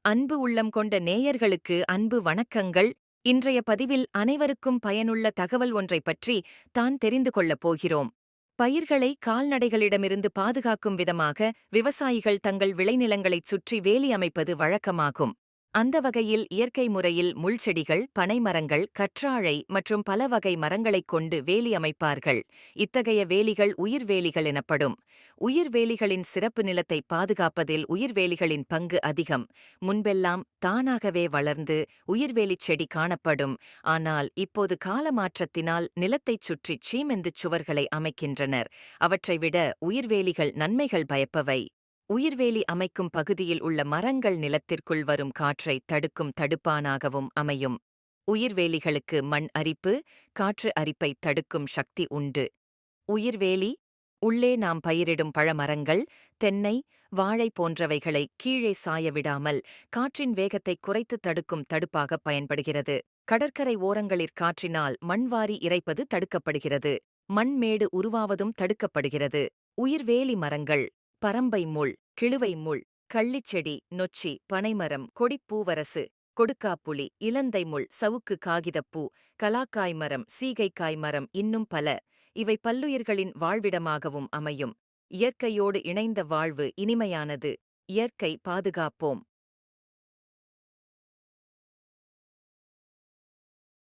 அன்பு உள்ளம் கொண்ட நேயர்களுக்கு அன்பு வணக்கங்கள். இன்றைய பதிவில் அனைவருக்கும் பயனுள்ள தகவல் ஒன்றைப் பற்றி தான் தெரிந்து கொள்ளப் போகிறோம். பயிர்களை கால்நடைகளிடமிருந்து பாதுகாக்கும் விதமாக விவசாயிகள் தங்கள் விளைநிலங்களைச் சுற்றி வேலி அமைப்பது வழக்கமாகும். அந்த வகையில் இயற்கை முறையில் முள்செடிகள், பனைமரங்கள், கற்றாழை மற்றும் பல வகை மரங்களைக் கொண்டு வேலி அமைப்பார்கள். இத்தகைய வேலிகள் உயிர்வேலிகள் எனப்படும். உயிர்வேலிகளின் சிறப்பு நிலத்தை பாதுகாப்பதில் உயிர்வேலிகளின் பங்கு அதிகம். முன்பெல்லாம் தானாகவே வளர்ந்து உயிர்வேலிச் செடி காணப்படும். ஆனால் இப்போது கால மாற்றத்தினால் நிலத்தைச் சுற்றி சீமெந்துச் சுவர்களை அமைக்கின்றனர். அவற்றை விட உயிர்வேலிகள் நன்மைகள் பயப்பவை. உயிர்வேலி அமைக்கும் பகுதியில் உள்ள மரங்கள் நிலத்திற்குள் வரும் காற்றை தடுக்கும் தடுப்பானாகவும் அமையும். உயிர்வேலிகளுக்கு மண் அரிப்பு, காற்று அரிப்பை தடுக்கும் சக்தி உண்டு. உயிர்வேலி உள்ளே நாம் பயிரிடும் பழமரங்கள், தென்னை, வாழை போன்றவைகளை கீழே சாயவிடாமல் காற்றின் வேகத்தை குறைத்து தடுக்கும் தடுப்பாக பயன்படுகிறது. கடற்கரை ஓரங்களிற் காற்றினால் மண்வாரி இறைப்பது தடுக்கப்படுகிறது. மண்மேடு உருவாவதும் தடுக்கப்படுகிறது. உயிர்வேலி மரங்கள் பரம்பை முள், கிழுவை முள், கள்ளிச்செடி, நொச்சி, பனைமரம், கொடிப்பூவரசு, கொடுக்காப்புளி, இலந்தை முள், சவுக்கு காகிதப்பூ, கலாக்காய் மரம், சீகைக்காய் மரம் இன்னும் பல. இவை பல்லுயிர்களின் வாழ்விடமாகவும் அமையும். இயற்கையோடு இணைந்த வாழ்வு இனிமையானது. இயற்கை பாதுகாப்போம்.